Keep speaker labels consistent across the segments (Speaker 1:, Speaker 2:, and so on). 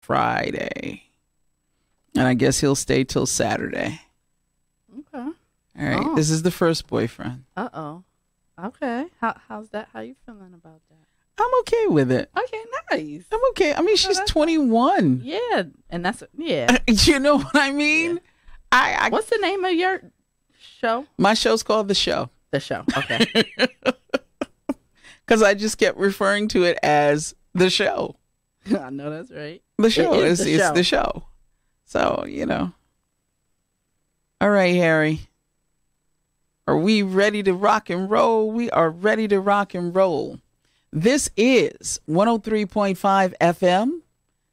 Speaker 1: Friday. And I guess he'll stay till Saturday.
Speaker 2: Okay.
Speaker 1: All right.
Speaker 2: Oh.
Speaker 1: This is the first boyfriend.
Speaker 2: Uh-oh. Okay. How's that? How you feeling about that?
Speaker 1: I'm okay with it.
Speaker 2: Okay, nice.
Speaker 1: I'm okay. I mean, she's 21.
Speaker 2: Yeah, and that's yeah.
Speaker 1: You know what I mean?
Speaker 2: Yeah. What's the name of your show?
Speaker 1: My show's called The Show.
Speaker 2: The Show. Okay.
Speaker 1: Because I just kept referring to it as The Show.
Speaker 2: I know that's right.
Speaker 1: The show
Speaker 2: it's
Speaker 1: the show. So, All right, Harry. Are we ready to rock and roll? We are ready to rock and roll. This is 103.5 FM,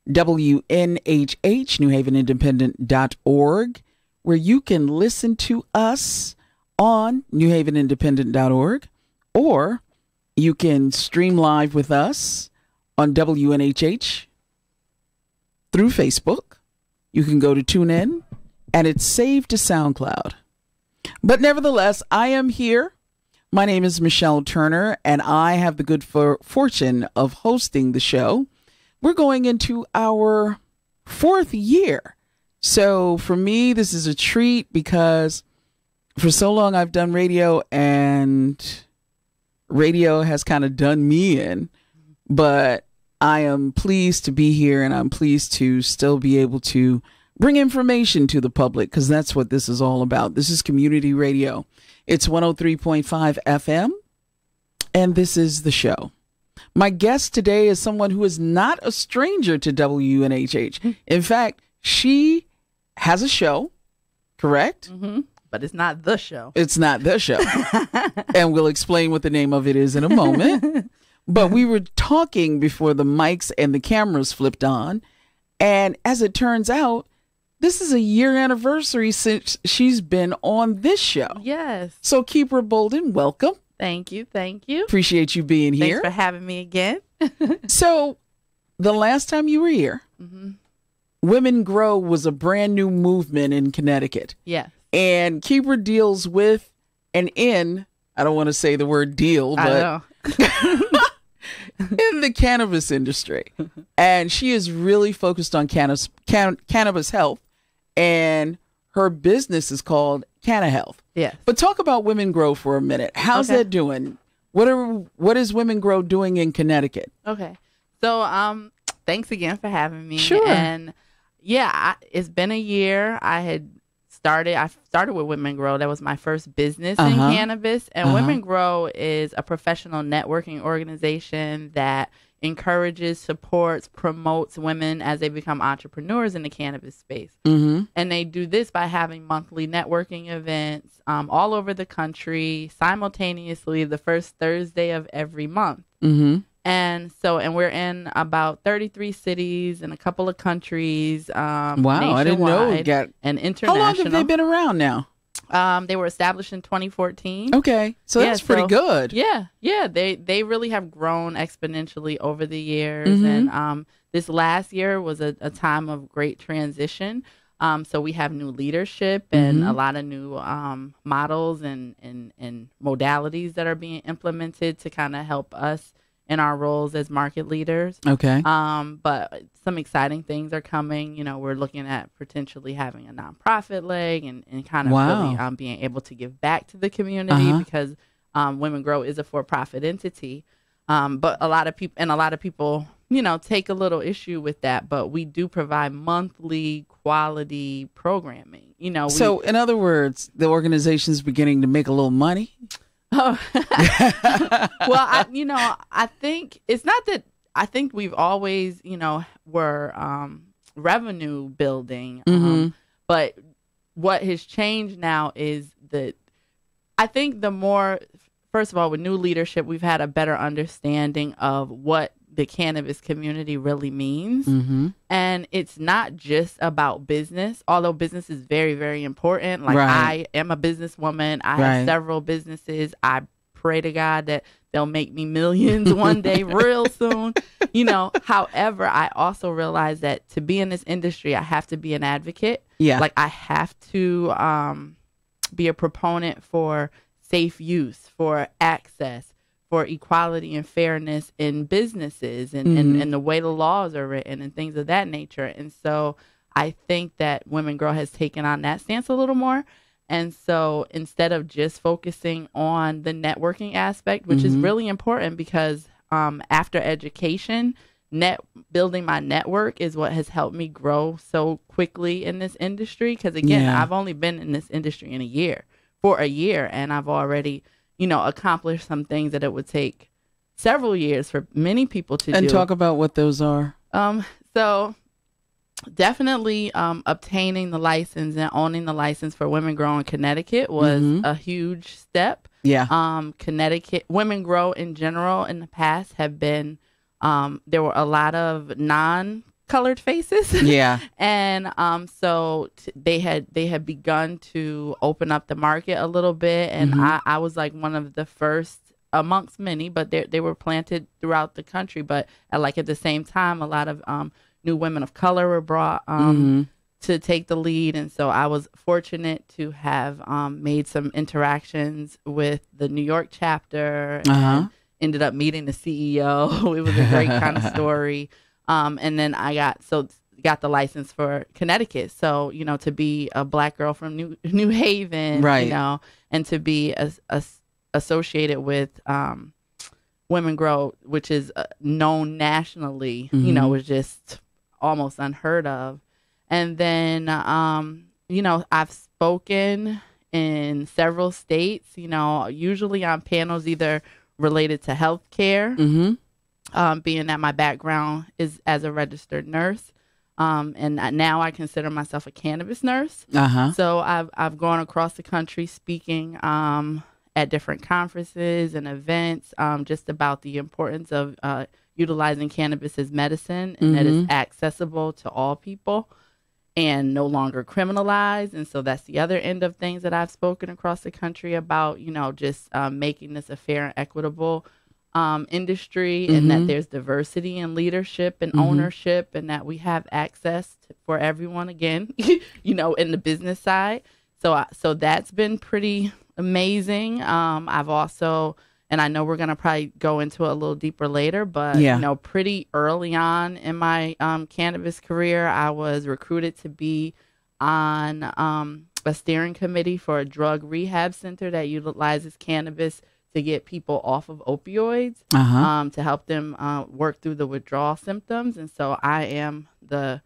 Speaker 1: WNHH, NewHavenIndependent.org, where you can listen to us on NewHavenIndependent.org, or you can stream live with us on WNHH through Facebook. You can go to TuneIn, and it's saved to SoundCloud. But nevertheless, I am here. My name is Michelle Turner, and I have the good fortune of hosting the show. We're going into our 4th year. So for me, this is a treat because for so long I've done radio, and radio has kind of done me in. But I am pleased to be here, and I'm pleased to still be able to bring information to the public, because that's what this is all about. This is community radio. It's 103.5 FM, and this is the show. My guest today is someone who is not a stranger to WNHH. In fact, she has a show, correct?
Speaker 2: Mm-hmm. But it's not the show.
Speaker 1: It's not the show. And we'll explain what the name of it is in a moment. But we were talking before the mics and the cameras flipped on. And as it turns out, this is a year anniversary since she's been on this show.
Speaker 2: Yes.
Speaker 1: So Kebra-Bolden, welcome.
Speaker 2: Thank you. Thank you.
Speaker 1: Appreciate you being here.
Speaker 2: Thanks for having me again.
Speaker 1: So the last time you were here, Women Grow was a brand new movement in Connecticut.
Speaker 2: Yeah.
Speaker 1: And Kebra deals with and in, I don't want to say the word deal, but in the cannabis industry. And she is really focused on cannabis health. And her business is called Canna Health.
Speaker 2: Yeah.
Speaker 1: But talk about Women Grow for a minute. How's that doing? What is Women Grow doing in Connecticut?
Speaker 2: Okay. So thanks again for having me.
Speaker 1: Sure.
Speaker 2: And yeah, it's been a year. I started with Women Grow. That was my first business in cannabis. And Women Grow is a professional networking organization that encourages, supports, promotes women as they become entrepreneurs in the cannabis space. And they do this by having monthly networking events all over the country, simultaneously the first Thursday of every month. And we're in about 33 cities and a couple of countries.
Speaker 1: Wow, I didn't know.
Speaker 2: And international.
Speaker 1: How long have they been around now?
Speaker 2: They were established in 2014.
Speaker 1: Okay, so that's pretty good.
Speaker 2: Yeah. They really have grown exponentially over the years. And this last year was a time of great transition. So we have new leadership and a lot of new models and modalities that are being implemented to kind of help us in our roles as market leaders.
Speaker 1: Okay.
Speaker 2: But some exciting things are coming. We're looking at potentially having a nonprofit leg and kind of really being able to give back to the community because Women Grow is a for-profit entity. But a lot of people, take a little issue with that. But we do provide monthly quality programming.
Speaker 1: So in other words, the organization's beginning to make a little money.
Speaker 2: Oh, well, I think it's not that. I think we've always, were revenue building. But what has changed now is that I think first of all, with new leadership, we've had a better understanding of what the cannabis community really means. And it's not just about business, although business is very, very important. Like I am a businesswoman. I have several businesses. I pray to God that they'll make me millions one day real soon. However, I also realize that to be in this industry, I have to be an advocate. Yeah. Like I have to be a proponent for safe use, for access, for equality and fairness in businesses and, and the way the laws are written and things of that nature. And so I think that Women Grow has taken on that stance a little more. And so instead of just focusing on the networking aspect, which is really important because after education, building my network is what has helped me grow so quickly in this industry. Because again, I've only been in this industry for a year, and I've already, accomplished some things that it would take several years for many people to do.
Speaker 1: And talk about what those are.
Speaker 2: So definitely obtaining the license and owning the license for Women Grow in Connecticut was a huge step.
Speaker 1: Yeah.
Speaker 2: Connecticut, Women Grow in general in the past have been, there were a lot of non-colored faces.
Speaker 1: Yeah.
Speaker 2: And so they had begun to open up the market a little bit. And I was like one of the first amongst many, but they were planted throughout the country. But at the same time, a lot of new women of color were brought to take the lead. And so I was fortunate to have made some interactions with the New York chapter and ended up meeting the CEO. It was a great kind of story. And then I got the license for Connecticut. So, to be a Black girl from New Haven,
Speaker 1: right.
Speaker 2: And to be associated with Women Grow, which is known nationally, was just almost unheard of. And then, I've spoken in several states, usually on panels either related to healthcare, being that my background is as a registered nurse. And now I consider myself a cannabis nurse. So I've gone across the country speaking at different conferences and events just about the importance of utilizing cannabis as medicine and that it's accessible to all people and no longer criminalized. And so that's the other end of things that I've spoken across the country about, just making this a fair and equitable industry and that there's diversity in leadership and ownership and that we have access for everyone again, in the business side. So that's been pretty amazing. I've also, and I know we're going to probably go into it a little deeper later, but, pretty early on in my cannabis career, I was recruited to be on a steering committee for a drug rehab center that utilizes cannabis to get people off of opioids, to help them work through the withdrawal symptoms. And so I am the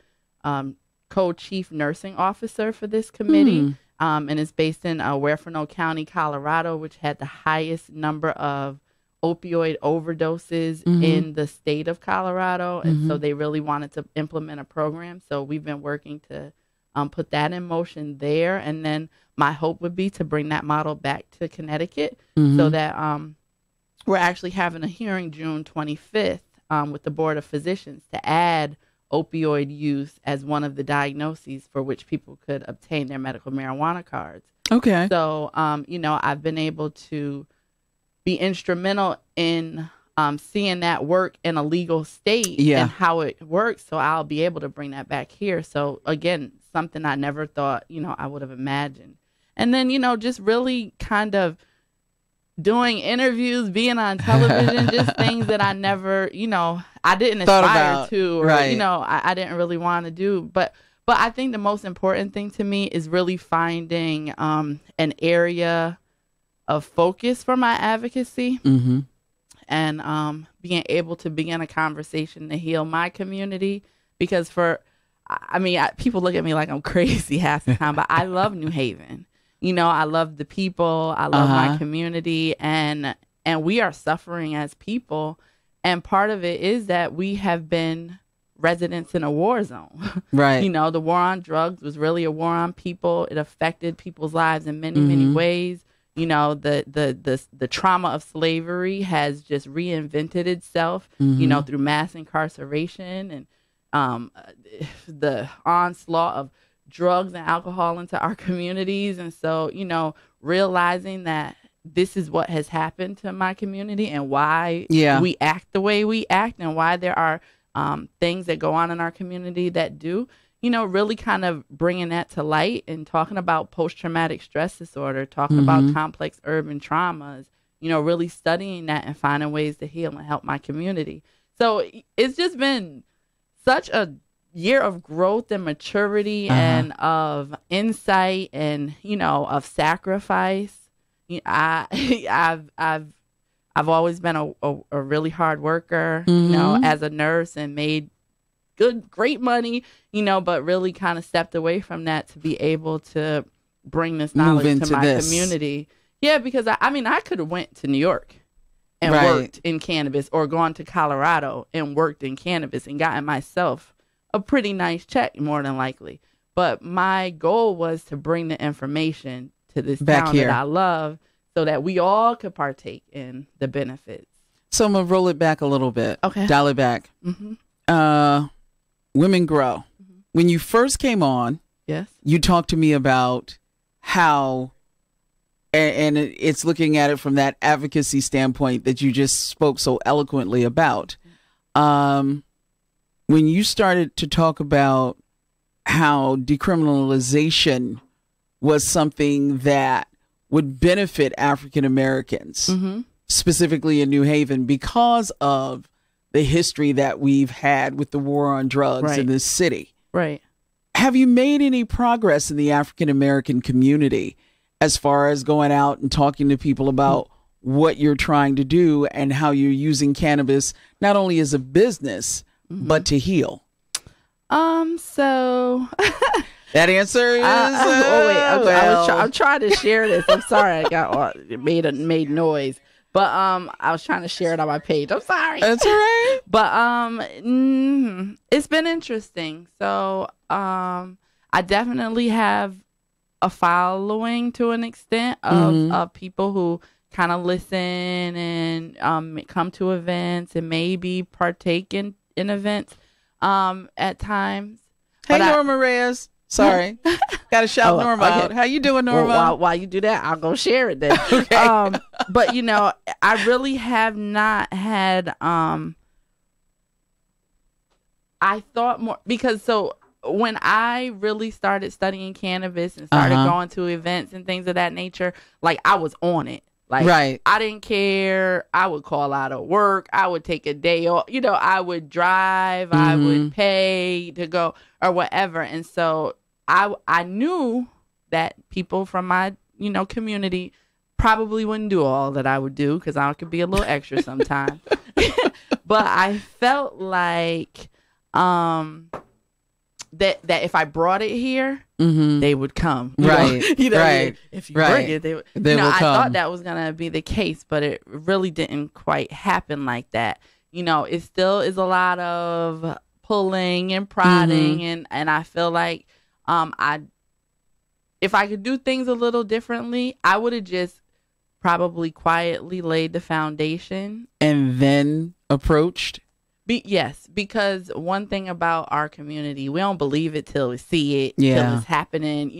Speaker 2: co-chief nursing officer for this committee. And it's based in Huerfano County, Colorado, which had the highest number of opioid overdoses in the state of Colorado. And so they really wanted to implement a program. So we've been working to put that in motion there. And then my hope would be to bring that model back to Connecticut so that we're actually having a hearing June 25th with the Board of Physicians to add opioid use as one of the diagnoses for which people could obtain their medical marijuana cards.
Speaker 1: Okay.
Speaker 2: So, I've been able to be instrumental in seeing that work in a legal state and how it works. So I'll be able to bring that back here. So again, something I never thought, I would have imagined. And then, just really kind of doing interviews, being on television, just things that I never, I didn't aspire to, or, I didn't really want to do. But I think the most important thing to me is really finding an area of focus for my advocacy and being able to begin a conversation to heal my community. Because people look at me like I'm crazy half the time, but I love New Haven. I love the people. I love my community, and we are suffering as people. And part of it is that we have been residents in a war zone. Right. The war on drugs was really a war on people. It affected people's lives in many, many ways. The trauma of slavery has just reinvented itself, through mass incarceration and the onslaught of drugs and alcohol into our communities. And so, realizing that this is what has happened to my community and why we act the way we act and why there are things that go on in our community that do, really kind of bringing that to light and talking about post-traumatic stress disorder, talking about complex urban traumas, really studying that and finding ways to heal and help my community. So it's just been such a year of growth and maturity and of insight and, of sacrifice. I've always been a really hard worker, as a nurse, and made great money, but really kind of stepped away from that to be able to bring this knowledge to my community. Yeah, because I could have went to New York and worked in cannabis, or gone to Colorado and worked in cannabis and gotten myself a pretty nice check, more than likely. But my goal was to bring the information to this town that I love, so that we all could partake in the benefits.
Speaker 1: So I'm going to roll it back a little bit.
Speaker 2: Okay.
Speaker 1: Dial it back. Women Grow. When you first came on,
Speaker 2: yes, you
Speaker 1: talked to me about how, and it's looking at it from that advocacy standpoint that you just spoke so eloquently about. When you started to talk about how decriminalization was something that would benefit African Americans, specifically in New Haven, because of the history that we've had with the war on drugs in this city.
Speaker 2: Right.
Speaker 1: Have you made any progress in the African American community as far as going out and talking to people about what you're trying to do and how you're using cannabis not only as a business but to heal?
Speaker 2: So
Speaker 1: that answer is
Speaker 2: I'm trying to share this. I'm sorry, I got made noise, but I was trying to share it on my page. I'm sorry.
Speaker 1: That's all right.
Speaker 2: But it's been interesting. So I definitely have a following to an extent of people who kind of listen and come to events and maybe partake in events at times.
Speaker 1: Hey, Norma Reyes. Sorry. Got to shout Norma out. How you doing, Norma?
Speaker 2: Well, while you do that, I'll go share it then. Okay. But, I really have not had, I thought more, because when I really started studying cannabis and started going to events and things of that nature, like, I was on it. Like, I didn't care. I would call out of work. I would take a day off. I would drive. I would pay to go or whatever. And so I knew that people from my, community probably wouldn't do all that I would do, because I could be a little extra sometimes. But I felt like that if I brought it here, they would come.
Speaker 1: Right.
Speaker 2: If you bring it, they would
Speaker 1: will come.
Speaker 2: I thought that was going to be the case, but it really didn't quite happen like that. It still is a lot of pulling and prodding, and I feel like if I could do things a little differently, I would have just probably quietly laid the foundation
Speaker 1: and then approached.
Speaker 2: Yes, because one thing about our community, we don't believe it till we see it, till it's happening,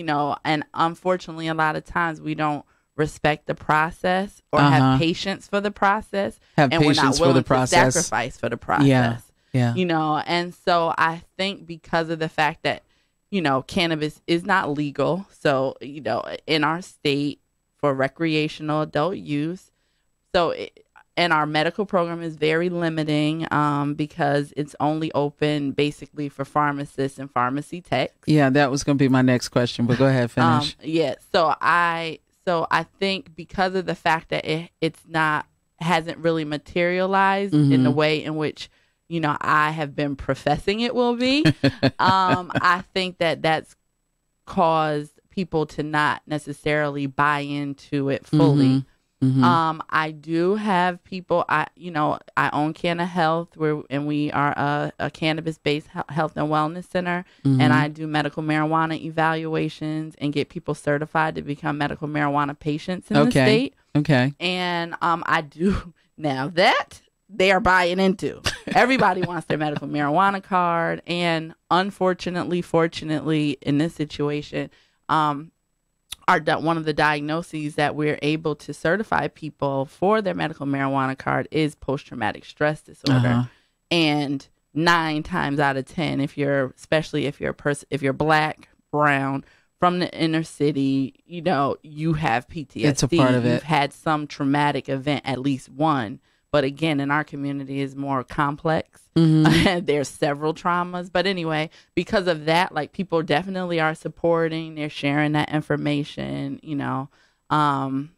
Speaker 2: and unfortunately, a lot of times we don't respect the process or have patience for the process.
Speaker 1: And we're not willing to
Speaker 2: sacrifice for the process.
Speaker 1: Yeah.
Speaker 2: And so I think because of the fact that, cannabis is not legal, so, in our state for recreational adult use, and our medical program is very limiting because it's only open basically for pharmacists and pharmacy techs.
Speaker 1: Yeah, that was going to be my next question, but go ahead, finish.
Speaker 2: So I think because of the fact that hasn't really materialized in the way in which, I have been professing it will be, I think that that's caused people to not necessarily buy into it fully. I do have people, I own Canna Health, and we are a cannabis-based health and wellness center, and I do medical marijuana evaluations and get people certified to become medical marijuana patients in the state.
Speaker 1: Okay.
Speaker 2: And I do, now that they are buying into. Everybody wants their medical marijuana card, and unfortunately, fortunately, in this situation, one of the diagnoses that we're able to certify people for their medical marijuana card is post-traumatic stress disorder. And 9 times out of 10, especially if you're Black, brown, from the inner city, you know, you have PTSD.
Speaker 1: It's a part of it.
Speaker 2: You've had some traumatic event, at least one. But again, in our community is more complex. There's several traumas. But anyway, because of that, like, people definitely are supporting. They're sharing that information, you know. And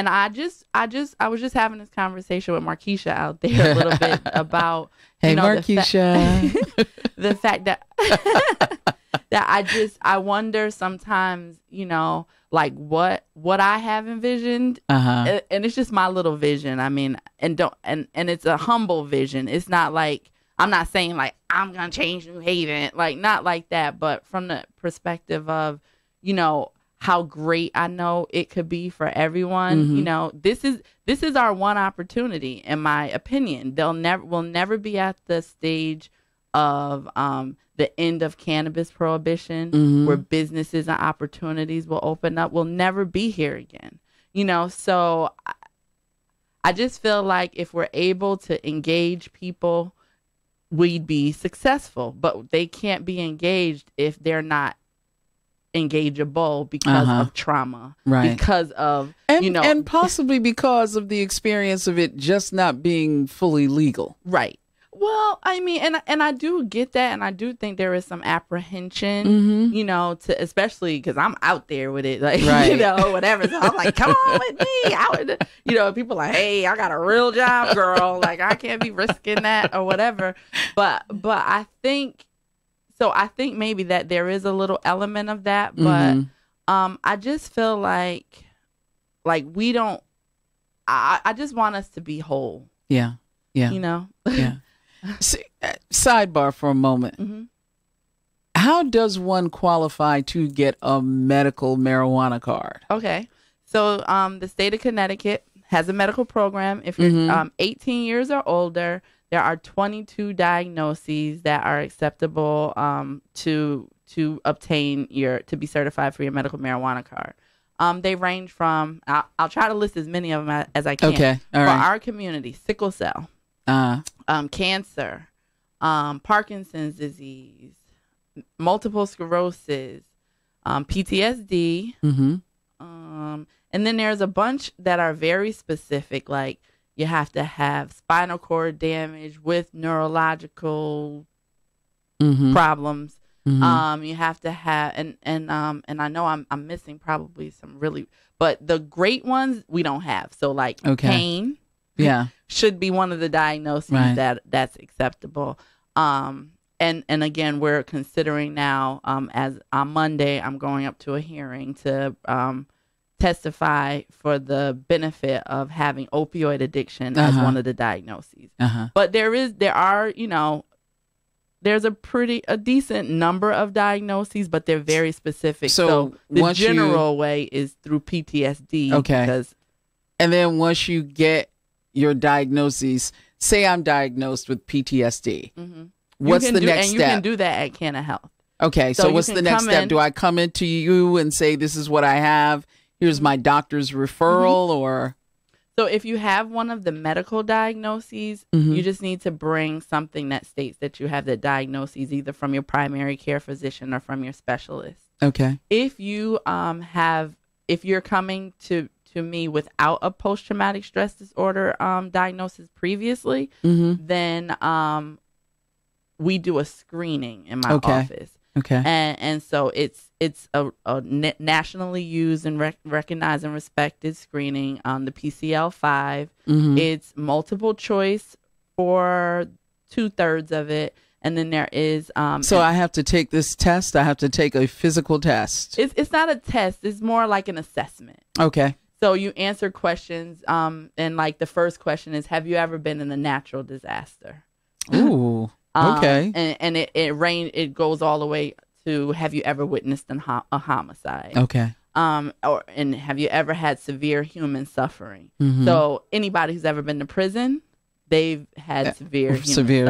Speaker 2: I was just having this conversation with Markeisha out there a little bit about,
Speaker 1: hey,
Speaker 2: you know,
Speaker 1: Markeisha,
Speaker 2: the fact that that I wonder sometimes, you know, like what I have envisioned, and it's just my little vision. I mean, and it's a humble vision. It's not like, I'm not saying like I'm gonna change New Haven, like, not like that, but from the perspective of, you know, how great I know it could be for everyone. You know, this is our one opportunity, in my opinion. We'll never be at the stage of the end of cannabis prohibition, where businesses and opportunities will open up. We'll never be here again, you know. So I just feel like if we're able to engage people, we'd be successful. But they can't be engaged if they're not engageable because of trauma,
Speaker 1: right?
Speaker 2: Because of,
Speaker 1: and,
Speaker 2: you know,
Speaker 1: and possibly because of the experience of it just not being fully legal,
Speaker 2: right? Well, I mean, and I do get that, and I do think there is some apprehension, you know, to, especially because I'm out there with it, like, you know, whatever. So I'm like, come on with me, out, you know. People like, hey, I got a real job, girl. Like, I can't be risking that or whatever. But I think so. I think maybe that there is a little element of that, but I just feel like we don't. I just want us to be whole.
Speaker 1: Yeah.
Speaker 2: You know.
Speaker 1: Yeah. Sidebar for a moment. How does one qualify to get a medical marijuana card?
Speaker 2: Okay. So the state of Connecticut has a medical program. If you're 18 years or older, there are 22 diagnoses that are acceptable to obtain to be certified for your medical marijuana card. They range from, I'll try to list as many of them as I can.
Speaker 1: Okay. All
Speaker 2: for
Speaker 1: right.
Speaker 2: our community: sickle cell, cancer, Parkinson's disease, multiple sclerosis, PTSD. And then there's a bunch that are very specific, like you have to have spinal cord damage with neurological problems. You have to have, and I know I'm missing probably some really, but the great ones we don't have. So like pain, should be one of the diagnoses that's acceptable. And again, we're considering now, as on Monday, I'm going up to a hearing to testify for the benefit of having opioid addiction as one of the diagnoses. But there are, you know, there's a decent number of diagnoses, but they're very specific. So the general way is through PTSD.
Speaker 1: Okay. And then once you get your diagnoses, say I'm diagnosed with PTSD. What's the next step?
Speaker 2: And you can do that at Canna Health.
Speaker 1: Okay. So what's the next step? Do I come into you and say, this is what I have? Here's my doctor's referral, or?
Speaker 2: So if you have one of the medical diagnoses, you just need to bring something that states that you have the diagnoses, either from your primary care physician or from your specialist. Okay. If you if you're coming to me without a post-traumatic stress disorder diagnosis previously, then we do a screening in my office. Okay. And so it's a nationally used and recognized and respected screening on the PCL5. It's multiple choice for 2/3 of it. And then there is... so I have to take this test? I have to take a physical test? It's not a test. It's more like an assessment. Okay. So you answer questions. And like the first question is, have you ever been in a natural disaster? Ooh. Okay. And it goes all the way to, have you ever witnessed a homicide? Okay. And have you ever had severe human suffering? So anybody who's ever been to prison, they've had severe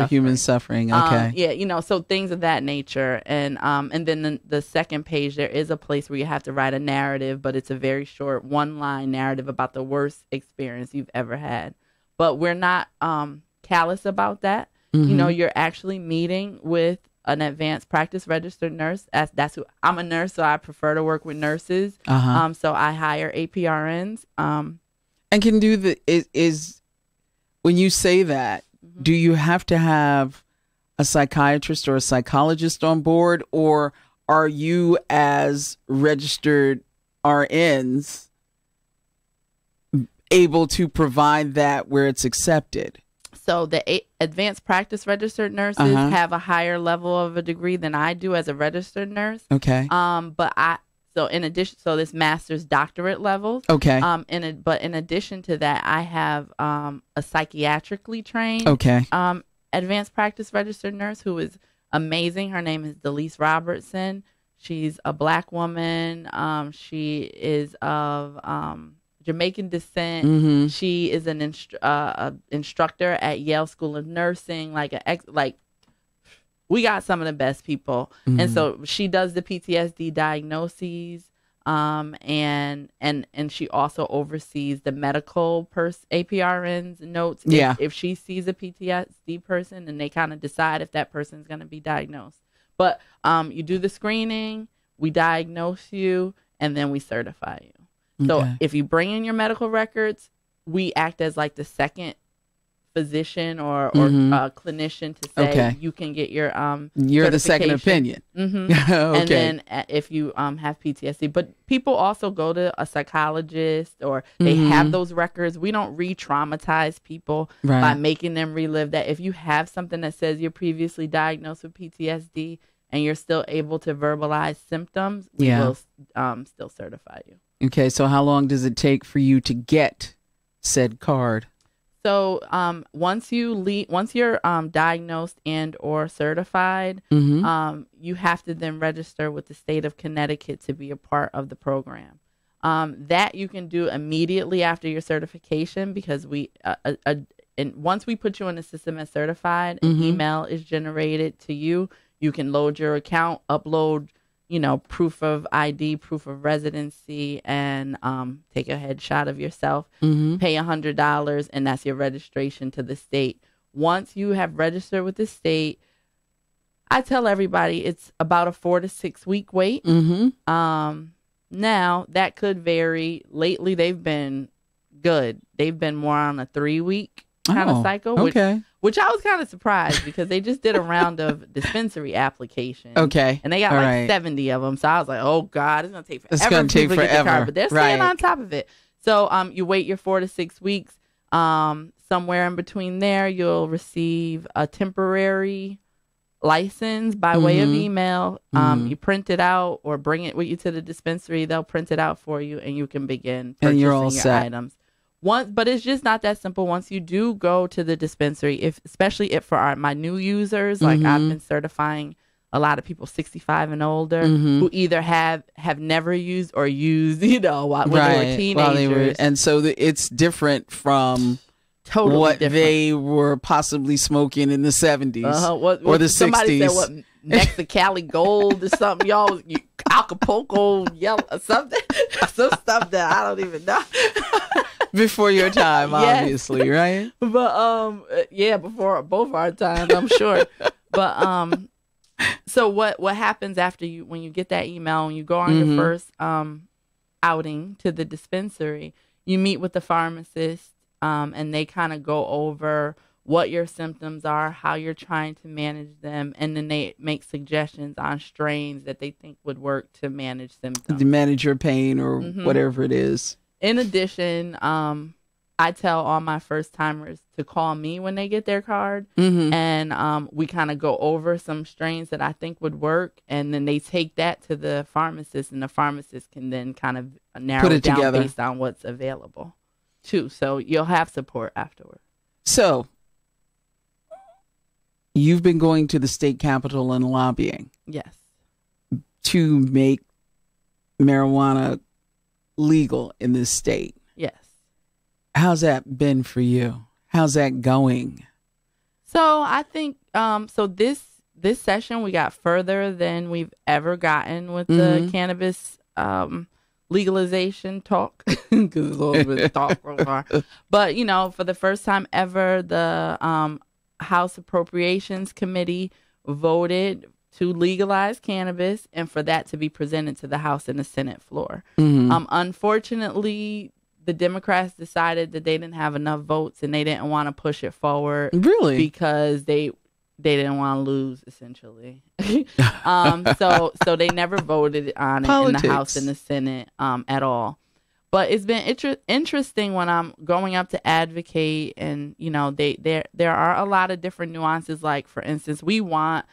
Speaker 2: human suffering. Okay. Yeah, you know, so things of that nature. And then the second page, there is a place where you have to write a narrative, but it's a very short one-line narrative about the worst experience you've ever had. But we're not callous about that. You know, you're actually meeting with an advanced practice registered nurse. That's who I'm a nurse, so I prefer to work with nurses. So I hire APRNs.
Speaker 1: And can do is when you say that, do you have to have a psychiatrist or a psychologist on board, or are you as registered RNs able to provide that where it's accepted?
Speaker 2: So the advanced practice registered nurses have a higher level of a degree than I do as a registered nurse.
Speaker 1: Okay.
Speaker 2: So in addition, so this master's doctorate level.
Speaker 1: Okay.
Speaker 2: But in addition to that, I have a psychiatrically trained advanced practice registered nurse who is amazing. Her name is Delise Robertson. She's a Black woman. She is of Jamaican descent. She is an instructor at Yale School of Nursing. We got some of the best people, and so she does the PTSD diagnoses, and she also oversees the medical APRN's notes. If she sees a PTSD person, and they kind of decide if that person is going to be diagnosed. But you do the screening, we diagnose you, and then we certify you. So if you bring in your medical records, we act as like the second physician or clinician to say you can get your
Speaker 1: you're the second opinion.
Speaker 2: And then if you have PTSD, but people also go to a psychologist or they have those records. We don't re-traumatize people by making them relive that. If you have something that says you're previously diagnosed with PTSD and you're still able to verbalize symptoms, we will still certify you.
Speaker 1: Okay, so how long does it take for you to get said card?
Speaker 2: So once you're diagnosed and or certified, you have to then register with the state of Connecticut to be a part of the program. That you can do immediately after your certification, because and once we put you in the system as certified, an email is generated to you. You can load your account, upload proof of ID, proof of residency, and take a headshot of yourself, pay $100, and that's your registration to the state. Once you have registered with the state, I tell everybody it's about a 4 to 6 week wait. Now, that could vary. Lately, they've been good. They've been more on a 3-week kind of cycle, which I was kind of surprised because they just did a round of dispensary applications. And they got 70 of them. So I was like, oh God, it's going to take forever.
Speaker 1: It's going to take forever.
Speaker 2: Get the card, but they're staying on top of it. So you wait your 4 to 6 weeks. Somewhere in between there, you'll receive a temporary license by way of email. You print it out or bring it with you to the dispensary. They'll print it out for you and you can begin purchasing your items. But it's just not that simple. Once you do go to the dispensary, especially for my new users, like I've been certifying a lot of people 65 and older who either have never used or used, when they were teenagers.
Speaker 1: And so it's different from what they were possibly smoking in the 70s or the 60s.
Speaker 2: Somebody said what Mexicali Gold or something, y'all. Acapulco yellow or something. Some stuff that I don't even know.
Speaker 1: Before your time, obviously, right?
Speaker 2: But before both our times, I'm sure. But so what happens after when you get that email and you go on your first outing to the dispensary, you meet with the pharmacist, and they kind of go over what your symptoms are, how you're trying to manage them, and then they make suggestions on strains that they think would work to manage symptoms.
Speaker 1: To manage your pain or whatever it is.
Speaker 2: In addition, I tell all my first timers to call me when they get their card, and we kind of go over some strains that I think would work, and then they take that to the pharmacist, and the pharmacist can then kind of narrow it down together based on what's available, too. So you'll have support afterward.
Speaker 1: So you've been going to the state capitol and lobbying,
Speaker 2: yes,
Speaker 1: to make marijuana legal in this state.
Speaker 2: Yes.
Speaker 1: How's that been for you? How's that going?
Speaker 2: So I think this session we got further than we've ever gotten with the cannabis legalization talk, because it's always been talk so far. But for the first time ever, the House Appropriations Committee voted to legalize cannabis and for that to be presented to the House and the Senate floor. Unfortunately, the Democrats decided that they didn't have enough votes and they didn't want to push it forward.
Speaker 1: Really?
Speaker 2: Because they didn't want to lose, essentially. So they never voted on it in the House and the Senate at all. But it's been interesting when I'm going up to advocate, and there are a lot of different nuances. Like, for instance, we want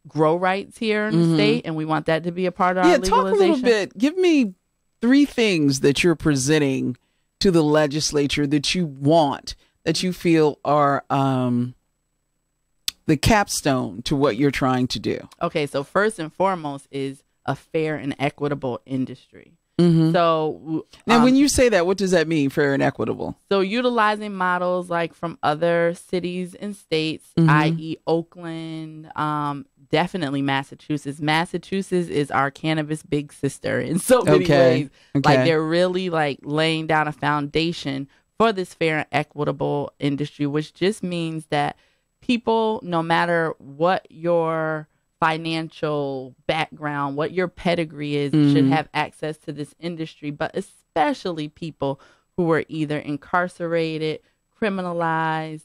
Speaker 2: grow rights here in the state, and we want that to be a part of our legalization.
Speaker 1: Talk a little bit. Give me 3 things that you're presenting to the legislature that you want, that you feel are the capstone to what you're trying to do.
Speaker 2: Okay, so first and foremost is a fair and equitable industry. So
Speaker 1: now, when you say that, what does that mean, fair and equitable?
Speaker 2: So utilizing models like from other cities and states, i.e. Oakland, definitely Massachusetts. Massachusetts is our cannabis big sister in so many ways. Like, they're really like laying down a foundation for this fair and equitable industry, which just means that people, no matter what your financial background, what your pedigree is, should have access to this industry, but especially people who were either incarcerated, criminalized,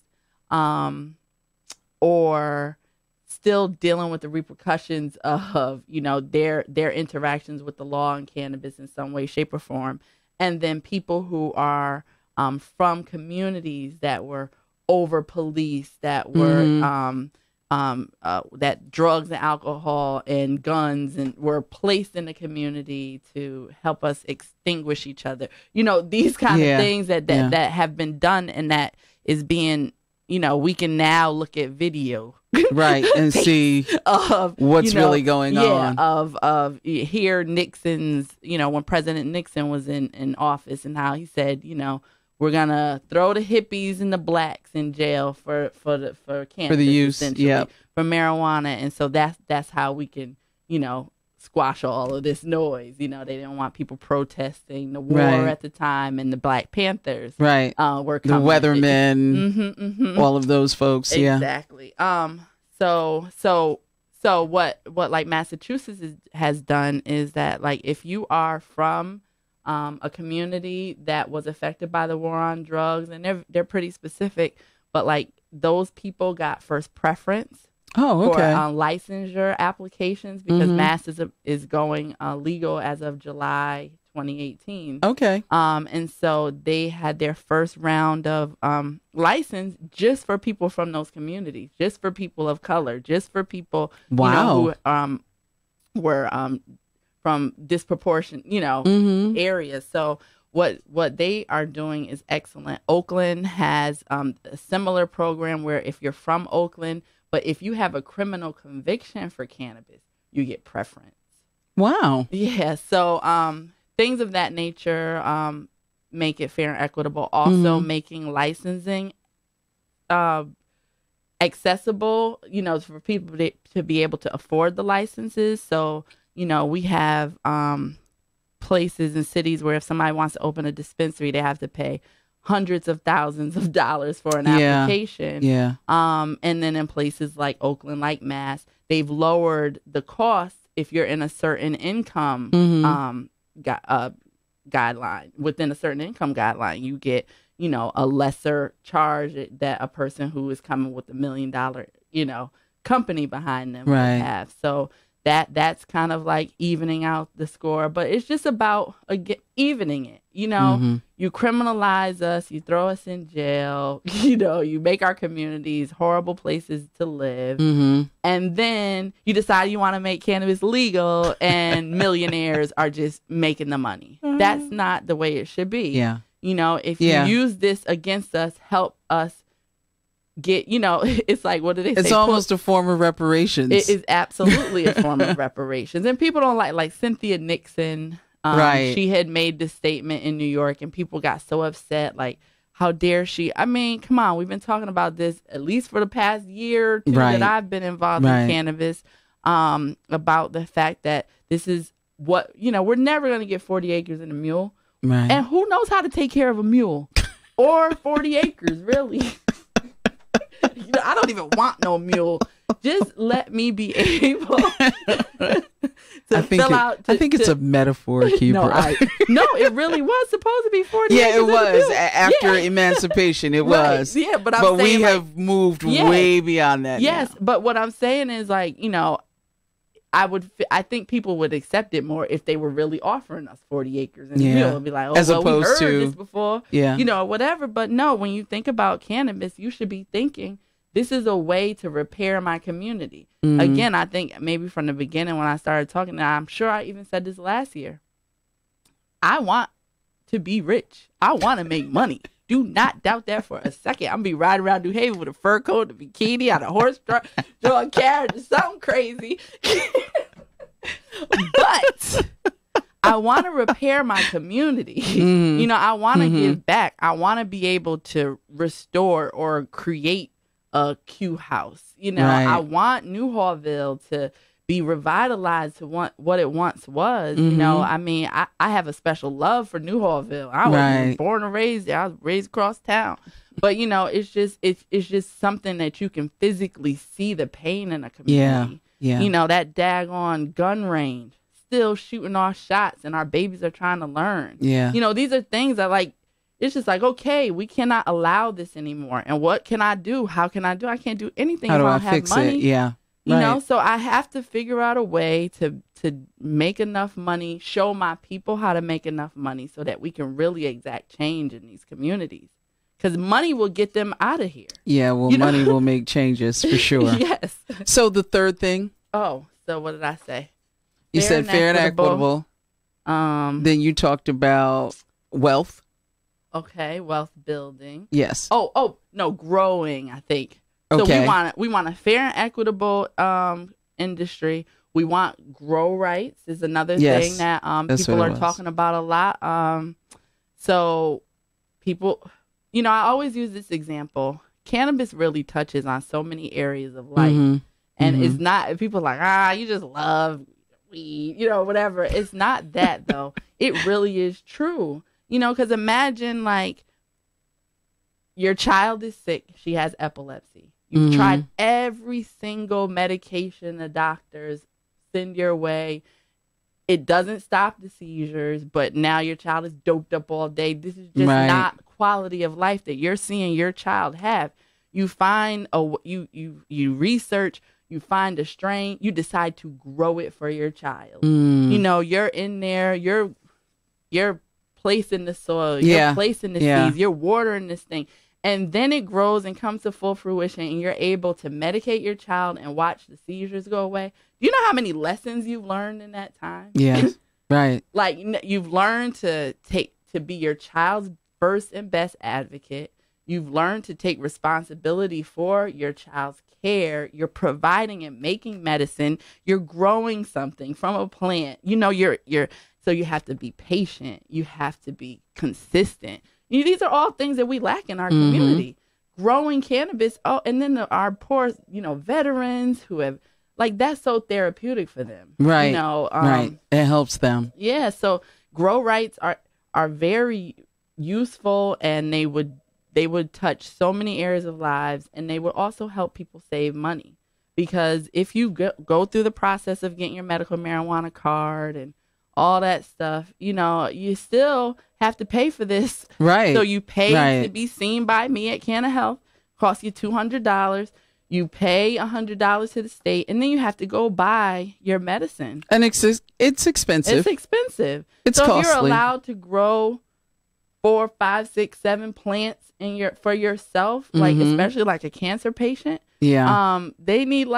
Speaker 2: or still dealing with the repercussions of, their interactions with the law and cannabis in some way, shape, or form. And then people who are from communities that were over policed, that were that drugs and alcohol and guns and were placed in the community to help us extinguish each other. These kind of things that have been done, and that is being, we can now look at video.
Speaker 1: Right. And see of what's really going on.
Speaker 2: Of here Nixon's, when President Nixon was in office, and how he said, we're gonna throw the hippies and the blacks in jail for cannabis,
Speaker 1: for the use,
Speaker 2: for marijuana, and so that's how we can, squash all of this noise. They didn't want people protesting the war at the time, and the Black Panthers,
Speaker 1: were coming. The Weathermen, all of those folks,
Speaker 2: exactly. So what like Massachusetts has done is that, like, if you are from a community that was affected by the war on drugs, and they're pretty specific, but like those people got first preference for licensure applications, because Mass is going legal as of July 2018. And so they had their first round of license just for people from those communities, just for people of color, just for people who were from disproportionate, areas. So what they are doing is excellent. Oakland has a similar program where if you're from Oakland, but if you have a criminal conviction for cannabis, you get preference.
Speaker 1: Wow.
Speaker 2: Yeah. So things of that nature make it fair and equitable. Also making licensing accessible, for people to be able to afford the licenses. So we have places and cities where if somebody wants to open a dispensary, they have to pay hundreds of thousands of dollars for an application. And then in places like Oakland, like Mass, they've lowered the cost if you're in a certain income guideline. Within a certain income guideline, you get, a lesser charge that a person who is coming with $1 million, company behind them would have. So that's kind of like evening out the score, but it's just about evening it. You criminalize us, you throw us in jail, you make our communities horrible places to live, and then you decide you want to make cannabis legal, and millionaires are just making the money. That's not the way it should be. If you use this against us, help us get, it's like, what do they say?
Speaker 1: It's almost a form of reparations.
Speaker 2: It is absolutely a form of reparations. And people don't like Cynthia Nixon. She had made this statement in New York, and people got so upset. Like, how dare she? I mean, come on. We've been talking about this at least for the past year or two that I've been involved in cannabis, about the fact that this is what, we're never going to get 40 acres and a mule. And who knows how to take care of a mule or 40 acres, really? I don't even want no mule Just let me be able to
Speaker 1: I think it's a metaphor, Kebra.
Speaker 2: No, it really was supposed to be 40
Speaker 1: Yeah,
Speaker 2: acres
Speaker 1: it
Speaker 2: in the
Speaker 1: was.
Speaker 2: field.
Speaker 1: After emancipation, it was.
Speaker 2: Yeah, but
Speaker 1: we have moved way beyond that.
Speaker 2: Yes,
Speaker 1: now.
Speaker 2: but what I'm saying is I think people would accept it more if they were really offering us 40 acres in the field and be like,
Speaker 1: as opposed
Speaker 2: we heard
Speaker 1: to
Speaker 2: this before, whatever. But no, when you think about cannabis, you should be thinking, this is a way to repair my community. Again, I think maybe from the beginning when I started talking, and I'm sure I even said this last year, I want to be rich. I want to make money. Do not doubt that for a second. I'm going to be riding around New Haven with a fur coat, a bikini, on a horse truck, drawing carriage, something crazy. But I want to repair my community. I want to give back. I want to be able to restore or create a Q house. I want New Hallville to be revitalized to what it once was. I have a special love for New Hallville. I was born and raised there. I was raised across town. But it's just something that you can physically see the pain in a community. Yeah. That daggone gun range, still shooting off shots, and our babies are trying to learn. Yeah. These are things that it's just okay, we cannot allow this anymore. And what can I do? How can I do? I can't do anything if I don't have money.
Speaker 1: Yeah.
Speaker 2: So I have to figure out a way to make enough money, show my people how to make enough money so that we can really exact change in these communities. Because money will get them out of here. Yeah, well,
Speaker 1: money will make changes for sure.
Speaker 2: Yes.
Speaker 1: So the third thing?
Speaker 2: Oh, so what did I say?
Speaker 1: You said fair and equitable. Then you talked about wealth.
Speaker 2: Okay, wealth building.
Speaker 1: Yes.
Speaker 2: Oh, no, growing, I think. So we want a fair and equitable industry. We want grow rights is another thing that people are talking about a lot. So people, I always use this example. Cannabis really touches on so many areas of life. And it's not, people are like, you just love weed, whatever. It's not that, though. It really is true. Because imagine, your child is sick. She has epilepsy. You've tried every single medication the doctors send your way. It doesn't stop the seizures, but now your child is doped up all day. This is just not quality of life that you're seeing your child have. You find you research, you find a strain, you decide to grow it for your child. You're in there, you're placing the soil, you're placing the seeds, you're watering this thing. And then it grows and comes to full fruition, and you're able to medicate your child and watch the seizures go away. Do you know how many lessons you've learned in that time?
Speaker 1: Yeah, right.
Speaker 2: You've learned to be your child's first and best advocate. You've learned to take responsibility for your child's care. You're providing and making medicine. You're growing something from a plant. So you have to be patient. You have to be consistent. These are all things that we lack in our community. Growing cannabis, and then our poor, veterans who have, that's so therapeutic for them.
Speaker 1: Right, right. It helps them.
Speaker 2: Yeah, so grow rights are very useful, and they would touch so many areas of lives, and they would also help people save money. Because if you go through the process of getting your medical marijuana card and all that stuff, you still have to pay for this. Right. So you pay to be seen by me at Canna Health. Costs you $200. You pay $100 to the state, and then you have to go buy your medicine.
Speaker 1: And it's expensive.
Speaker 2: It's expensive.
Speaker 1: It's
Speaker 2: so
Speaker 1: costly.
Speaker 2: If you're allowed to grow 4, 5, 6, 7 plants for yourself, especially a cancer patient. Yeah. They need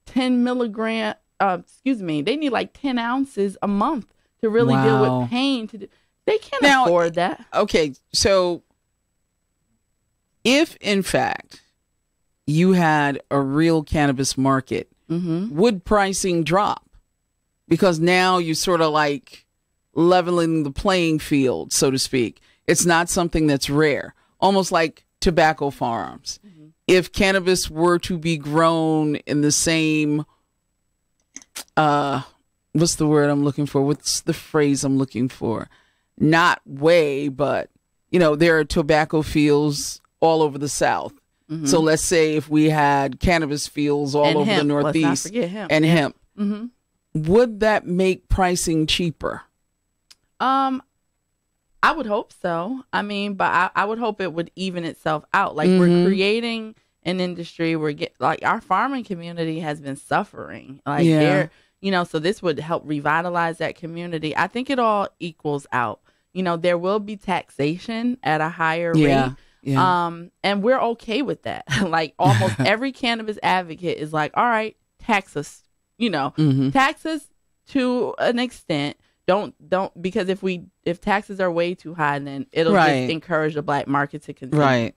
Speaker 2: 10 milligram. They need 10 ounces a month to really deal with pain. They can't afford that.
Speaker 1: Okay, so if in fact you had a real cannabis market, would pricing drop? Because now you're sort of leveling the playing field, so to speak. It's not something that's rare, almost like tobacco farms. If cannabis were to be grown in the same what's the word I'm looking for? What's the phrase I'm looking for? Not way, but there are tobacco fields all over the South.
Speaker 2: Mm-hmm.
Speaker 1: So let's say if we had cannabis fields all over
Speaker 2: hemp.
Speaker 1: the Northeast,
Speaker 2: let's not forget hemp.
Speaker 1: and hemp,
Speaker 2: Mm-hmm.
Speaker 1: would that make pricing cheaper?
Speaker 2: I would hope so. I mean, but I would hope it would even itself out. Like
Speaker 1: Mm-hmm.
Speaker 2: we're creating an industry where like our farming community has been suffering. Like they're, so this would help revitalize that community. I think it all equals out. There will be taxation at a higher rate.
Speaker 1: Yeah.
Speaker 2: And we're okay with that. Like almost every cannabis advocate is like, all right, tax us,
Speaker 1: Mm-hmm.
Speaker 2: tax us to an extent. Don't because if taxes are way too high, then it'll just encourage the black market to continue.
Speaker 1: Right.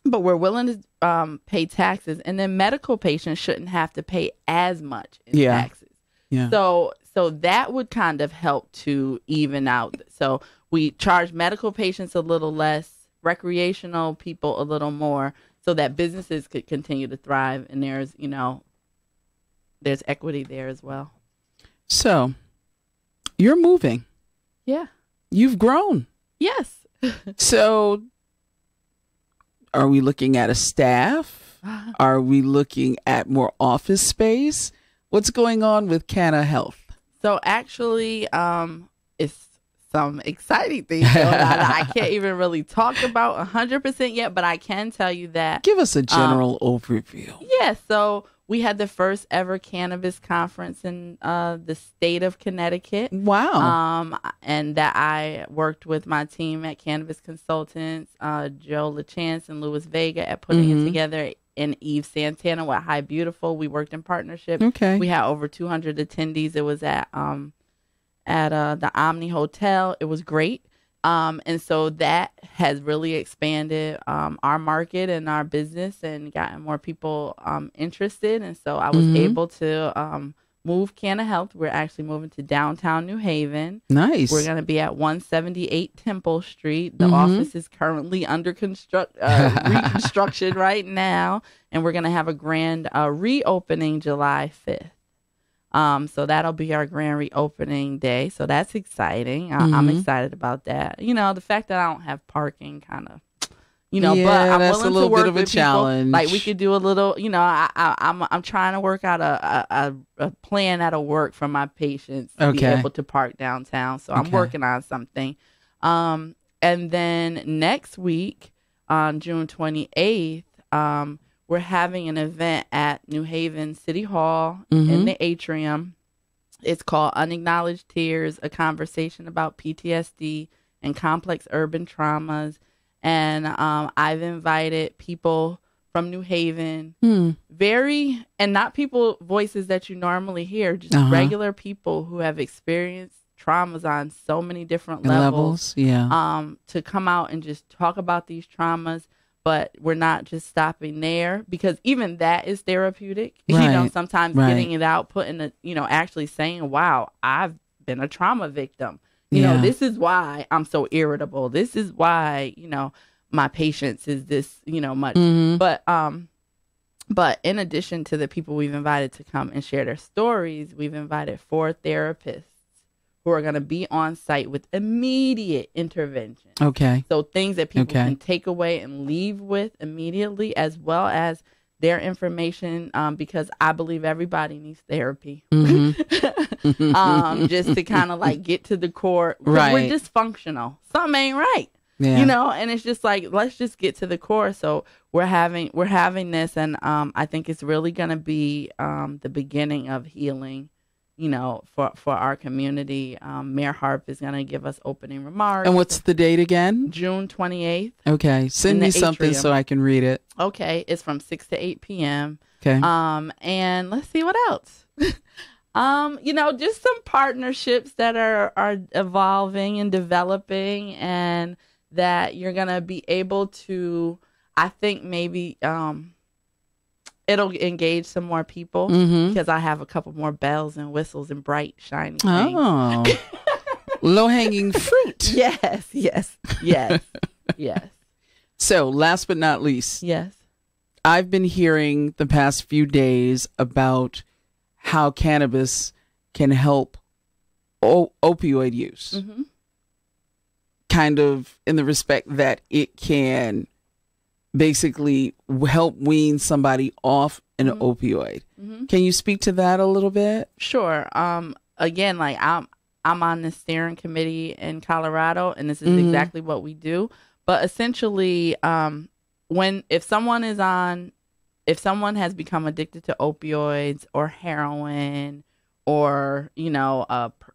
Speaker 2: But we're willing to pay taxes, and then medical patients shouldn't have to pay as much in taxes.
Speaker 1: Yeah.
Speaker 2: So that would kind of help to even out. So we charge medical patients a little less, recreational people a little more, so that businesses could continue to thrive, and there's equity there as well.
Speaker 1: So you're moving.
Speaker 2: Yeah.
Speaker 1: You've grown.
Speaker 2: Yes.
Speaker 1: So are we looking at a staff? Are we looking at more office space? What's going on with Canna Health?
Speaker 2: So actually, it's some exciting things going on that I can't even really talk about 100% yet, but I can tell you that.
Speaker 1: Give us a general overview.
Speaker 2: Yeah. So we had the first ever cannabis conference in the state of Connecticut.
Speaker 1: Wow.
Speaker 2: And that I worked with my team at Cannabis Consultants, Joe LaChance and Louis Vega at putting it together, and Eve Santana with High Beautiful. We worked in partnership.
Speaker 1: Okay.
Speaker 2: We had over 200 attendees. It was at the Omni Hotel. It was great. And so that has really expanded our market and our business and gotten more people interested. And so I was able to move Canna Health. We're actually moving to downtown New Haven.
Speaker 1: Nice.
Speaker 2: We're going to be at 178 Temple Street. The office is currently under reconstruction right now. And we're going to have a grand reopening July 5th. So that'll be our grand reopening day. So that's exciting. I'm excited about that. The fact that I don't have parking kind of, but I'm
Speaker 1: that's
Speaker 2: willing
Speaker 1: a little
Speaker 2: to work
Speaker 1: bit of a
Speaker 2: with
Speaker 1: challenge.
Speaker 2: people. Like we could do a little, I'm trying to work out a plan that'll work for my patients to be able to park downtown. So I'm working on something. And then next week on June 28th, we're having an event at New Haven City Hall in the atrium. It's called Unacknowledged Tears, a conversation about PTSD and complex urban traumas. And I've invited people from New Haven, and not people voices that you normally hear, just regular people who have experienced traumas on so many different levels. To come out and just talk about these traumas. But we're not just stopping there, because even that is therapeutic. Sometimes getting it out, actually saying, wow, I've been a trauma victim. This is why I'm so irritable. This is why, my patience is this, much. But in addition to the people we've invited to come and share their stories, we've invited 4 therapists who are going to be on site with immediate intervention.
Speaker 1: Okay.
Speaker 2: So things that people can take away and leave with immediately, as well as their information, because I believe everybody needs therapy. Just to kind of like get to the core.
Speaker 1: Right.
Speaker 2: We're dysfunctional. Something ain't right.
Speaker 1: Yeah.
Speaker 2: And it's just like, let's just get to the core. So we're having this, and I think it's really going to be the beginning of healing. For our community. Mayor Harp is going to give us opening remarks.
Speaker 1: And what's the date again?
Speaker 2: June 28th.
Speaker 1: Okay. Send me something so I can read it.
Speaker 2: Okay. It's from 6 to 8 p.m.
Speaker 1: Okay.
Speaker 2: And let's see what else. Just some partnerships that are evolving and developing, and that you're going to be able to, I think maybe, it'll engage some more people, because I have a couple more bells and whistles and bright, shiny things.
Speaker 1: Oh, low-hanging fruit.
Speaker 2: Yes.
Speaker 1: So last but not least,
Speaker 2: yes,
Speaker 1: I've been hearing the past few days about how cannabis can help opioid use. Kind of in the respect that it can basically help wean somebody off an opioid. Can you speak to that a little bit?
Speaker 2: Sure. Again, like I'm on the steering committee in Colorado, and this is exactly what we do. But essentially, if someone has become addicted to opioids or heroin or,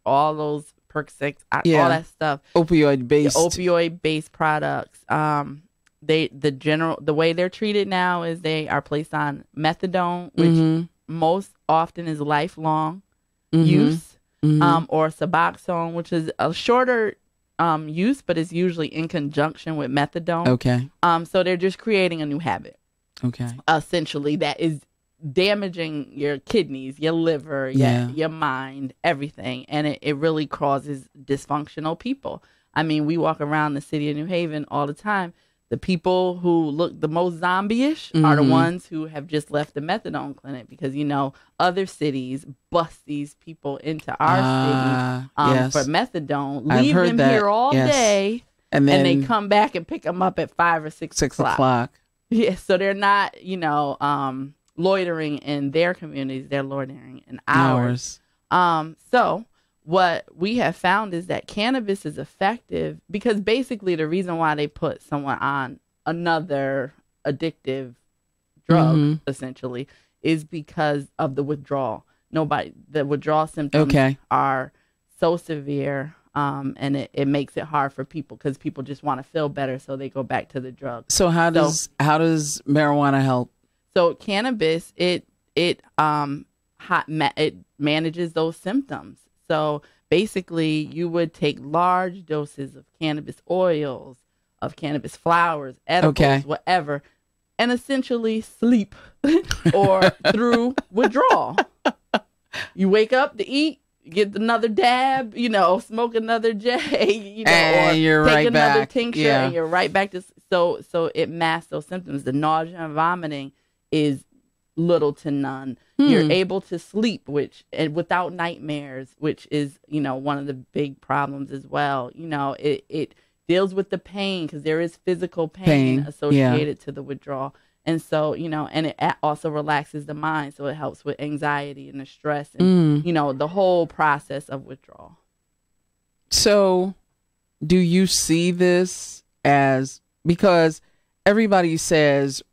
Speaker 2: all those Percocets, all that stuff, opioid-based products, the way they're treated now is they are placed on methadone, which most often is lifelong use, or Suboxone, which is a shorter use, but it's usually in conjunction with methadone.
Speaker 1: Okay.
Speaker 2: So they're just creating a new habit.
Speaker 1: Okay.
Speaker 2: Essentially, that is damaging your kidneys, your liver, your mind, everything. And it really causes dysfunctional people. I mean, we walk around the city of New Haven all the time. The people who look the most zombie-ish are the ones who have just left the methadone clinic because, other cities bust these people into our city for methadone, leave them here all day, and they come back and pick them up at 5 or 6 o'clock. Yeah, so they're not, loitering in their communities. They're loitering in ours. So what we have found is that cannabis is effective because basically the reason why they put someone on another addictive drug, essentially, is because of the withdrawal. The withdrawal symptoms are so severe, and it makes it hard for people because people just want to feel better, so they go back to the drug.
Speaker 1: So how does marijuana help?
Speaker 2: So cannabis, it manages those symptoms. So basically, you would take large doses of cannabis oils, of cannabis flowers, edibles, whatever, and essentially sleep or through withdrawal. You wake up to eat, get another dab, smoke another J,
Speaker 1: and
Speaker 2: or
Speaker 1: you're
Speaker 2: take
Speaker 1: right
Speaker 2: another
Speaker 1: back.
Speaker 2: tincture, and you're right back to. So it masks those symptoms. The nausea and vomiting is little to none. You're able to sleep, and without nightmares, which is, one of the big problems as well. It deals with the pain because there is physical pain associated to the withdrawal. And so, and it also relaxes the mind. So it helps with anxiety and the stress and, the whole process of withdrawal.
Speaker 1: So do you see this because everybody says,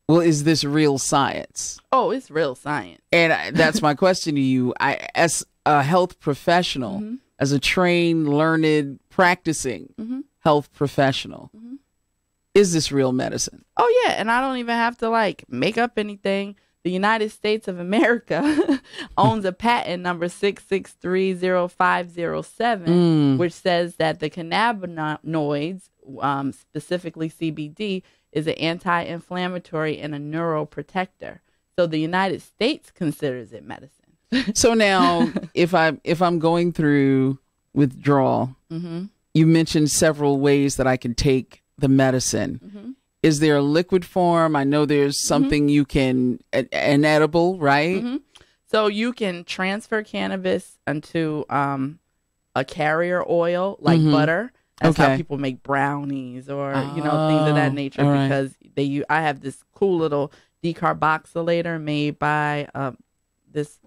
Speaker 1: well, is this real science?
Speaker 2: Oh, it's real science.
Speaker 1: And that's my question to you. As a health professional, as a trained, learned, practicing health professional, is this real medicine?
Speaker 2: Oh, yeah. And I don't even have to make up anything. The United States of America owns a patent number 6630507, which says that the cannabinoids, specifically CBD, is an anti-inflammatory and a neuroprotector. So the United States considers it medicine.
Speaker 1: So now, if I'm going through withdrawal, you mentioned several ways that I can take the medicine. Is there a liquid form? I know there's something you can, an edible, right?
Speaker 2: So you can transfer cannabis into a carrier oil like butter. That's how people make brownies or, things of that nature because I have this cool little decarboxylator made by this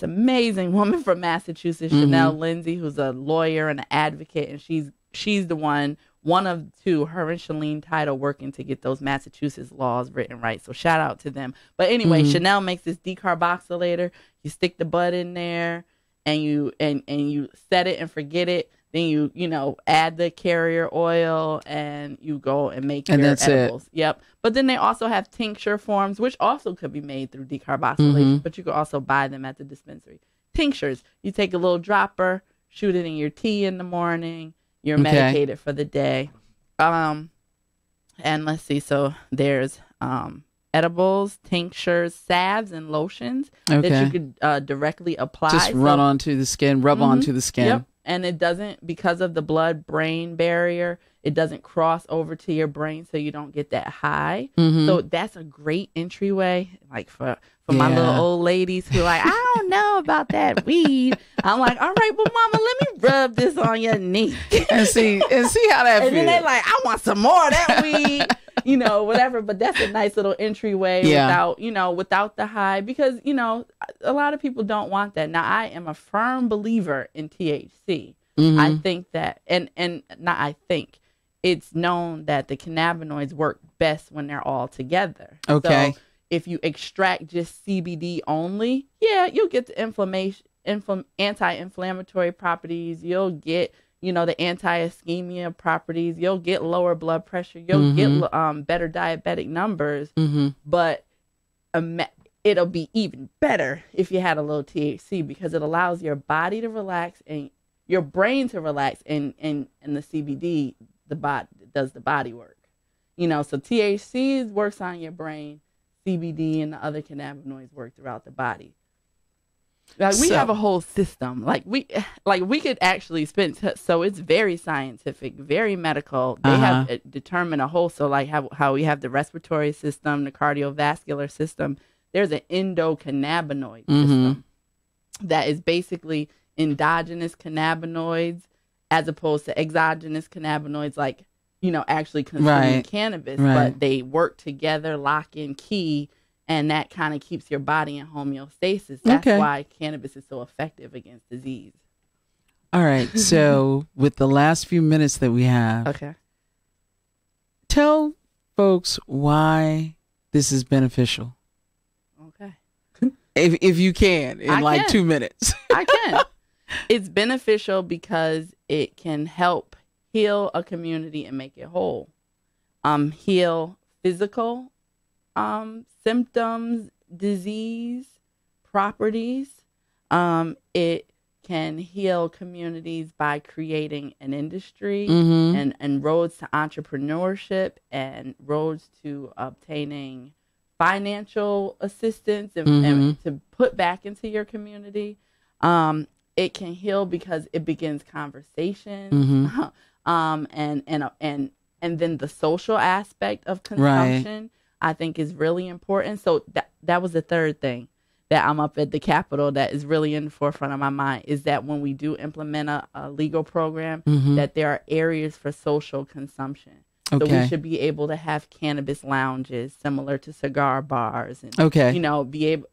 Speaker 2: amazing woman from Massachusetts, Chanel Lindsay, who's a lawyer and an advocate. And she's the one of two, her and Shalene Title, working to get those Massachusetts laws written right. So shout out to them. But anyway, Chanel makes this decarboxylator. You stick the bud in there and you set it and forget it. Then you add the carrier oil and you go and make your edibles. Yep. But then they also have tincture forms, which also could be made through decarboxylation, but you could also buy them at the dispensary. Tinctures, you take a little dropper, shoot it in your tea in the morning. You're medicated for the day. And let's see. So there's edibles, tinctures, salves, and lotions that you could directly apply.
Speaker 1: Just rub onto the skin.
Speaker 2: Yep. And it doesn't, because of the blood-brain barrier, it doesn't cross over to your brain, so you don't get that high. So that's a great entryway, for my little old ladies who I don't know about that weed. I'm like, all right, well, mama, let me rub this on your knee
Speaker 1: and see how that feels.
Speaker 2: And then they're like, I want some more of that weed. whatever. But that's a nice little entryway without the high, because, a lot of people don't want that. Now, I am a firm believer in THC. I think that, and not I think, it's known that the cannabinoids work best when they're all together.
Speaker 1: Okay.
Speaker 2: So if you extract just CBD only, you'll get the anti-inflammatory properties. You'll get, the anti-ischemia properties. You'll get lower blood pressure. You'll get better diabetic numbers. But it'll be even better if you had a little THC, because it allows your body to relax and your brain to relax, and the CBD, the body does the body work. So THC works on your brain, CBD and the other cannabinoids work throughout the body. Like, we have a whole system. We could actually spend. So it's very scientific, very medical. They have determined a whole. So how we have the respiratory system, the cardiovascular system. There's an endocannabinoid system that is basically endogenous cannabinoids as opposed to exogenous cannabinoids, actually consuming cannabis, but they work together, lock in key, and that kind of keeps your body in homeostasis. That's why cannabis is so effective against disease.
Speaker 1: All right. So with the last few minutes that we have, tell folks why this is beneficial.
Speaker 2: Okay.
Speaker 1: If you can, in 2 minutes.
Speaker 2: I can. It's beneficial because it can help heal a community and make it whole. Heal physical symptoms, disease, properties. It can heal communities by creating an industry and roads to entrepreneurship and roads to obtaining financial assistance and to put back into your community. It can heal because it begins conversations, and then the social aspect of consumption, I think, is really important. So that was the third thing that I'm up at the Capitol that is really in the forefront of my mind, is that when we do implement a legal program, that there are areas for social consumption. So we should be able to have cannabis lounges similar to cigar bars, and be able.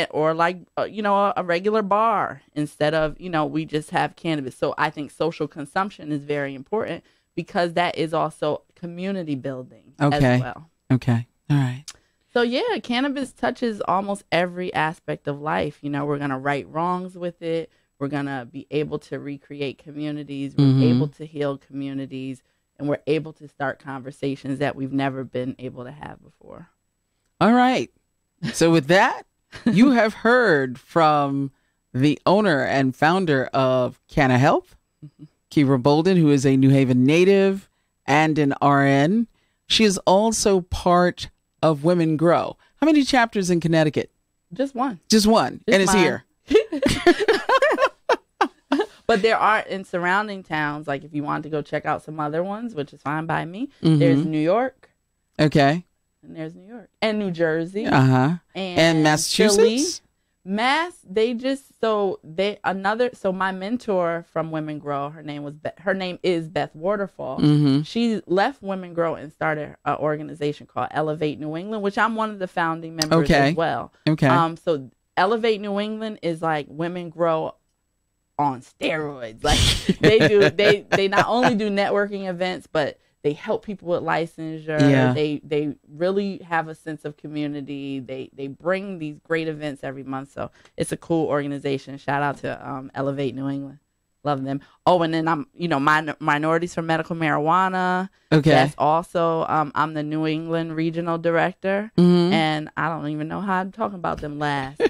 Speaker 2: Or a regular bar instead of, we just have cannabis. So I think social consumption is very important because that is also community building as well.
Speaker 1: Okay. All right.
Speaker 2: So cannabis touches almost every aspect of life. We're going to right wrongs with it. We're going to be able to recreate communities. We're able to heal communities, and we're able to start conversations that we've never been able to have before.
Speaker 1: All right. So with that, you have heard from the owner and founder of Canna Health, Kebra Bolden, who is a New Haven native and an RN. She is also part of Women Grow. How many chapters in Connecticut?
Speaker 2: Just one.
Speaker 1: Just one. And it's here.
Speaker 2: But there are in surrounding towns, like if you want to go check out some other ones, which is fine by me, there's New York.
Speaker 1: Okay.
Speaker 2: And there's New York and New Jersey.
Speaker 1: And Massachusetts.
Speaker 2: So my mentor from Women Grow, her name is Beth Waterfall. She left Women Grow and started an organization called Elevate New England, which I'm one of the founding members as well. So Elevate New England is like Women Grow on steroids. Like they not only do networking events, but they help people with licensure. They really have a sense of community. They bring these great events every month. So it's a cool organization. Shout out to Elevate New England. Love them. Oh, and then I'm Minorities for Medical Marijuana. That's also I'm the New England regional director, and I don't even know how I'm talking about them last.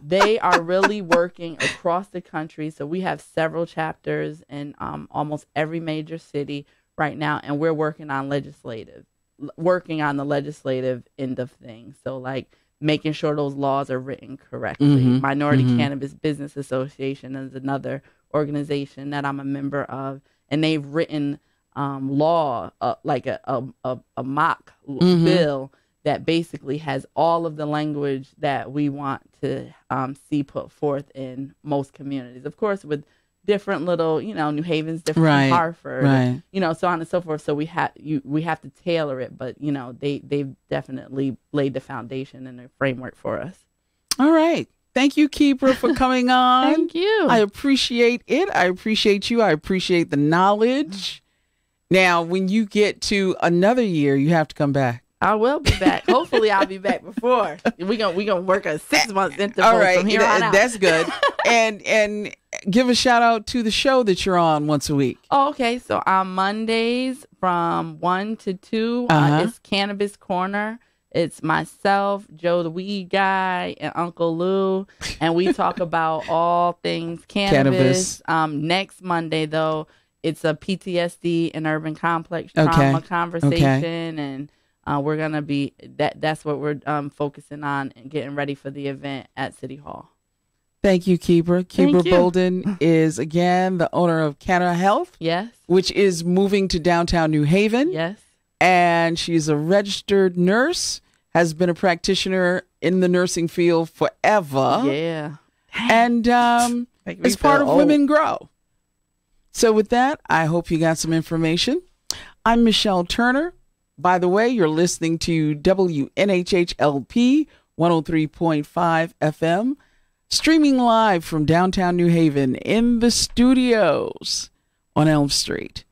Speaker 2: They are really working across the country. So we have several chapters in almost every major city right now, and we're working on the legislative end of things. So like making sure those laws are written correctly. Minority Cannabis Business Association is another organization that I'm a member of, and they've written law like a mock bill that basically has all of the language that we want to see put forth in most communities. Of course, with different little, New Haven's different
Speaker 1: Right,
Speaker 2: from Hartford,
Speaker 1: right.
Speaker 2: So on and so forth. So we have to tailor it, but they've definitely laid the foundation and the framework for us.
Speaker 1: All right. Thank you, Kebra, for coming on.
Speaker 2: Thank you.
Speaker 1: I appreciate it. I appreciate you. I appreciate the knowledge. Now, when you get to another year, you have to come back.
Speaker 2: I will be back. Hopefully, I'll be back before. We gonna work a 6 month interval
Speaker 1: All right,
Speaker 2: from here on out.
Speaker 1: That's good. and give a shout out to the show that you're on once a week.
Speaker 2: Oh, okay. So on Mondays from 1 to 2, it's Cannabis Corner. It's myself, Joe the Weed Guy, and Uncle Lou, and we talk about all things cannabis. Next Monday, though, it's a PTSD and urban complex trauma conversation, and we're gonna be that's what we're focusing on and getting ready for the event at City Hall.
Speaker 1: Thank you, Kebra. Kebra Bolden is again the owner of Canada Health,
Speaker 2: yes,
Speaker 1: which is moving to downtown New Haven,
Speaker 2: yes,
Speaker 1: and she's a registered nurse. Has been a practitioner in the nursing field forever.
Speaker 2: Yeah.
Speaker 1: And is part of Women Grow. So with that, I hope you got some information. I'm Michelle Turner. By the way, you're listening to WNHHLP 103.5 FM, streaming live from downtown New Haven in the studios on Elm Street.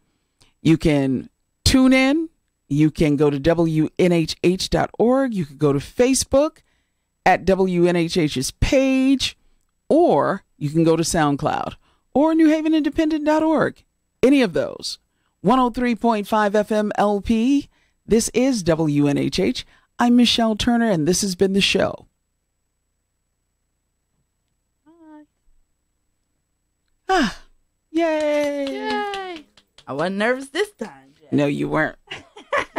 Speaker 1: You can tune in. You can go to WNHH.org. You can go to Facebook at WNHH's page, or you can go to SoundCloud or NewHavenIndependent.org. Any of those. 103.5 FM LP. This is WNHH. I'm Michelle Turner, and this has been the show.
Speaker 2: Bye.
Speaker 1: Yay.
Speaker 2: Yay. I wasn't nervous this time, Jack.
Speaker 1: No, you weren't.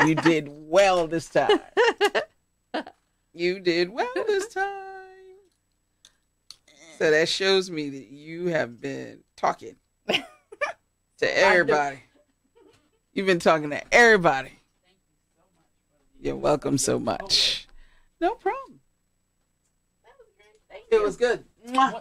Speaker 1: You did well this time. You did well this time. So that shows me that you have been talking to everybody. You've been talking to everybody.
Speaker 2: Thank you so much.
Speaker 1: You're welcome so much. No problem.
Speaker 2: That was great. Thank you.
Speaker 1: It was good. Mwah.